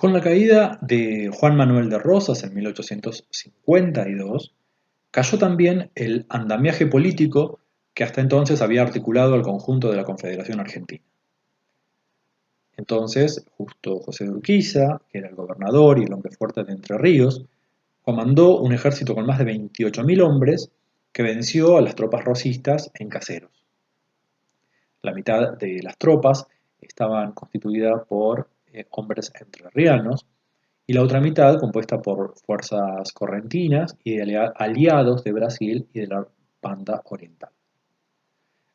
Con la caída de Juan Manuel de Rosas en 1852, cayó también el andamiaje político que hasta entonces había articulado al conjunto de la Confederación Argentina. Entonces, justo José de Urquiza, que era el gobernador y el hombre fuerte de Entre Ríos, comandó un ejército con más de 28.000 hombres que venció a las tropas rosistas en Caseros. La mitad de las tropas estaban constituidas por hombres entrerrianos y la otra mitad compuesta por fuerzas correntinas y aliados de Brasil y de la Banda Oriental.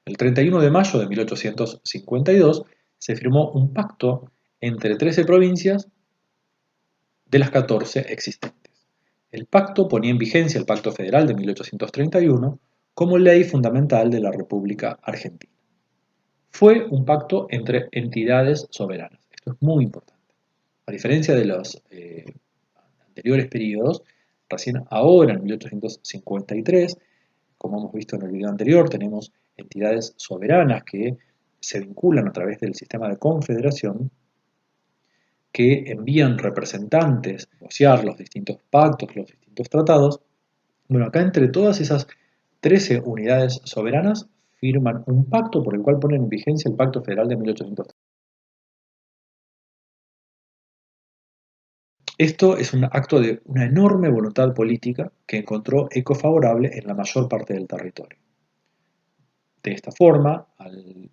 El 31 de mayo de 1852 se firmó un pacto entre 13 provincias de las 14 existentes. El pacto ponía en vigencia el Pacto Federal de 1831 como ley fundamental de la República Argentina. Fue un pacto entre entidades soberanas. Esto es muy importante. A diferencia de los anteriores periodos, recién ahora, en 1853, como hemos visto en el video anterior, tenemos entidades soberanas que se vinculan a través del sistema de confederación, que envían representantes a negociar los distintos pactos, los distintos tratados. Bueno, acá entre todas esas 13 unidades soberanas firman un pacto por el cual ponen en vigencia el Pacto Federal de 1830. Esto es un acto de una enorme voluntad política que encontró eco favorable en la mayor parte del territorio. De esta forma,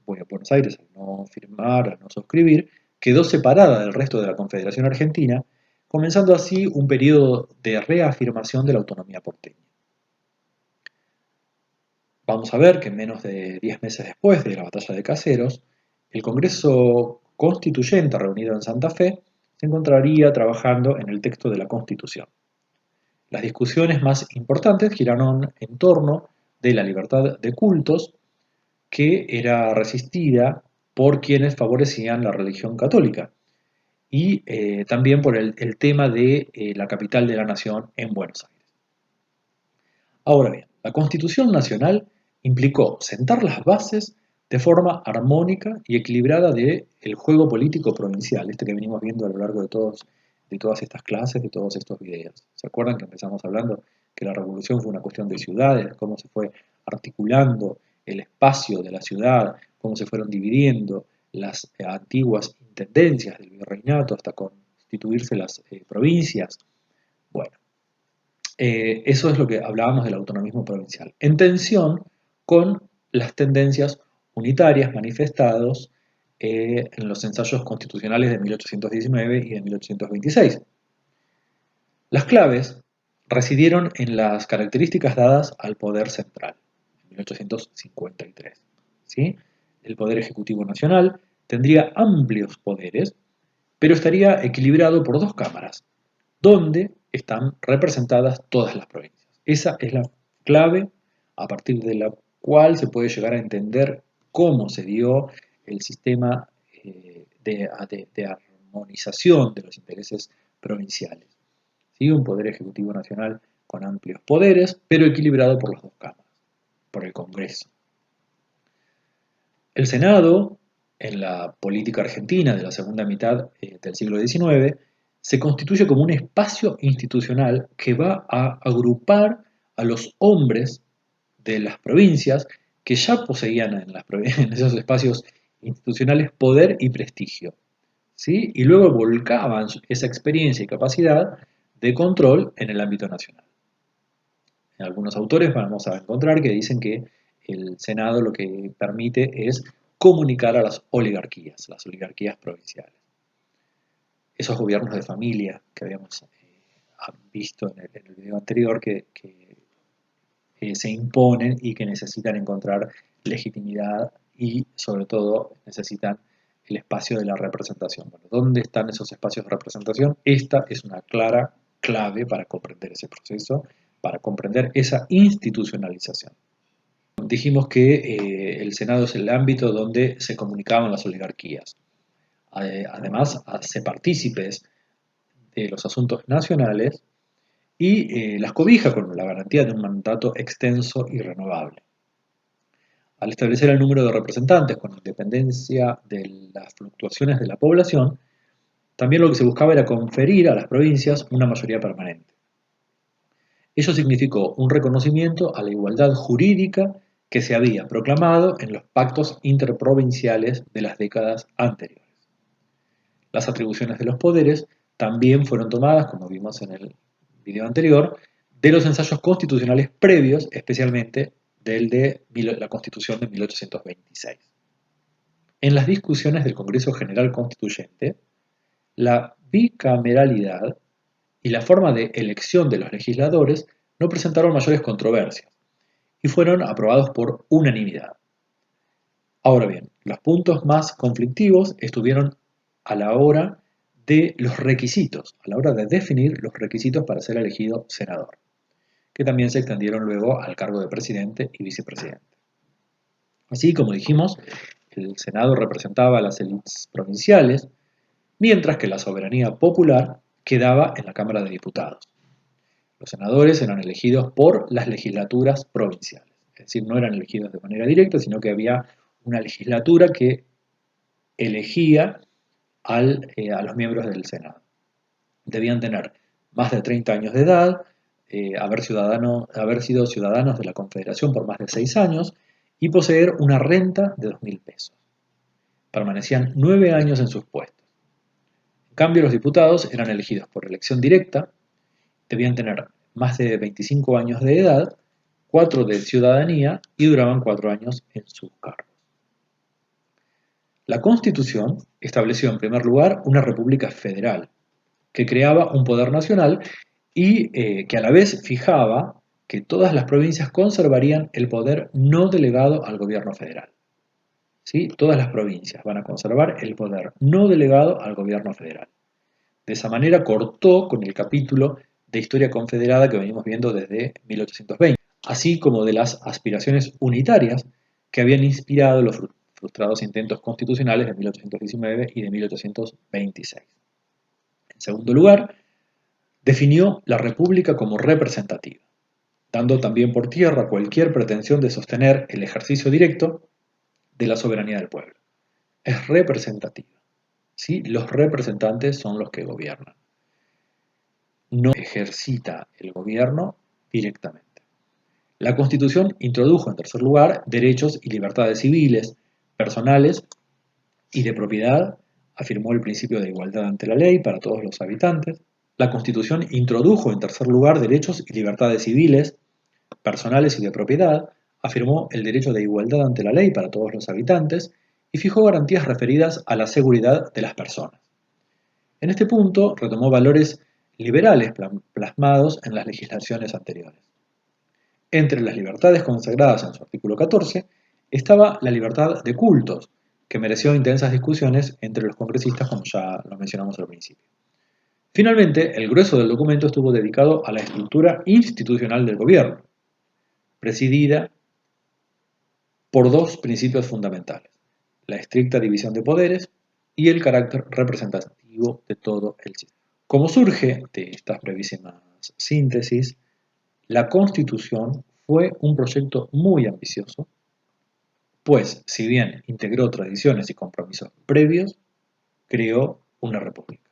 Buenos Aires, al no firmar, al no suscribir, quedó separada del resto de la Confederación Argentina, comenzando así un periodo de reafirmación de la autonomía porteña. Vamos a ver que menos de 10 meses después de la batalla de Caseros, el Congreso Constituyente reunido en Santa Fe se encontraría trabajando en el texto de la Constitución. Las discusiones más importantes giraron en torno de la libertad de cultos, que era resistida por quienes favorecían la religión católica, y también por el tema de la capital de la nación en Buenos Aires. Ahora bien, la Constitución Nacional implicó sentar las bases de forma armónica y equilibrada del juego político provincial, este que venimos viendo a lo largo de todas estas clases, de todos estos videos. ¿Se acuerdan que empezamos hablando que la revolución fue una cuestión de ciudades, cómo se fue articulando el espacio de la ciudad, cómo se fueron dividiendo las antiguas intendencias del virreinato hasta constituirse las provincias? Bueno, eso es lo que hablábamos del autonomismo provincial, en tensión con las tendencias unitarias manifestados en los ensayos constitucionales de 1819 y de 1826. Las claves residieron en las características dadas al poder central, en 1853. ¿Sí? El Poder Ejecutivo Nacional tendría amplios poderes, pero estaría equilibrado por dos cámaras, donde están representadas todas las provincias. Esa es la clave a partir de la cual se puede llegar a entender cómo se dio el sistema de armonización de los intereses provinciales. ¿Sí? Un poder ejecutivo nacional con amplios poderes, pero equilibrado por las dos cámaras, por el Congreso. El Senado, en la política argentina de la segunda mitad del siglo XIX, se constituye como un espacio institucional que va a agrupar a los hombres de las provincias que ya poseían en esos espacios institucionales poder y prestigio, ¿sí? Y luego volcaban esa experiencia y capacidad de control en el ámbito nacional. En algunos autores vamos a encontrar que dicen que el Senado lo que permite es comunicar a las oligarquías provinciales. Esos gobiernos de familia que habíamos visto en el video anterior que se imponen y que necesitan encontrar legitimidad y sobre todo necesitan el espacio de la representación. Bueno, ¿dónde están esos espacios de representación? Esta es una clara clave para comprender ese proceso, para comprender esa institucionalización. Dijimos que el Senado es el ámbito donde se comunicaban las oligarquías. Además, hace partícipes de los asuntos nacionales y las cobija con la garantía de un mandato extenso y renovable. Al establecer el número de representantes con independencia de las fluctuaciones de la población, También lo que se buscaba era conferir a las provincias una mayoría permanente. Ello significó un reconocimiento a la igualdad jurídica que se había proclamado en los pactos interprovinciales de las décadas anteriores. Las atribuciones de los poderes también fueron tomadas, como vimos en el video anterior, de los ensayos constitucionales previos, especialmente del de la Constitución de 1826. En las discusiones del Congreso General Constituyente, la bicameralidad y la forma de elección de los legisladores no presentaron mayores controversias y fueron aprobados por unanimidad. Ahora bien, los puntos más conflictivos estuvieron a la hora de los requisitos, a la hora de definir los requisitos para ser elegido senador, que también se extendieron luego al cargo de presidente y vicepresidente. Así, como dijimos, el Senado representaba a las élites provinciales, mientras que la soberanía popular quedaba en la Cámara de Diputados. Los senadores eran elegidos por las legislaturas provinciales, es decir, no eran elegidos de manera directa, sino que había una legislatura que elegía a los miembros del Senado. Debían tener más de 30 años de edad, haber sido ciudadanos de la Confederación por más de 6 años y poseer una renta de 2.000 pesos. Permanecían 9 años en sus puestos. En cambio, los diputados eran elegidos por elección directa, debían tener más de 25 años de edad, 4 de ciudadanía y duraban 4 años en sus cargos. La Constitución estableció en primer lugar una república federal, que creaba un poder nacional y que a la vez fijaba que todas las provincias conservarían el poder no delegado al gobierno federal. ¿Sí? Todas las provincias van a conservar el poder no delegado al gobierno federal. De esa manera cortó con el capítulo de historia confederada que venimos viendo desde 1820, así como de las aspiraciones unitarias que habían inspirado los frustrados intentos constitucionales de 1819 y de 1826. En segundo lugar, definió la República como representativa, dando también por tierra cualquier pretensión de sostener el ejercicio directo de la soberanía del pueblo. Es representativa. ¿Sí? Los representantes son los que gobiernan. No ejercita el gobierno directamente. La Constitución introdujo, en tercer lugar, derechos y libertades civiles, personales y de propiedad, afirmó el principio de igualdad ante la ley para todos los habitantes. La Constitución introdujo, en tercer lugar, derechos y libertades civiles, personales y de propiedad, afirmó el derecho de igualdad ante la ley para todos los habitantes y fijó garantías referidas a la seguridad de las personas. En este punto retomó valores liberales plasmados en las legislaciones anteriores. Entre las libertades consagradas en su artículo 14 estaba la libertad de cultos, que mereció intensas discusiones entre los congresistas, como ya lo mencionamos al principio. Finalmente, el grueso del documento estuvo dedicado a la estructura institucional del gobierno, presidida por dos principios fundamentales: la estricta división de poderes y el carácter representativo de todo el sistema. Como surge de estas brevísimas síntesis, la Constitución fue un proyecto muy ambicioso, pues si bien integró tradiciones y compromisos previos, creó una república.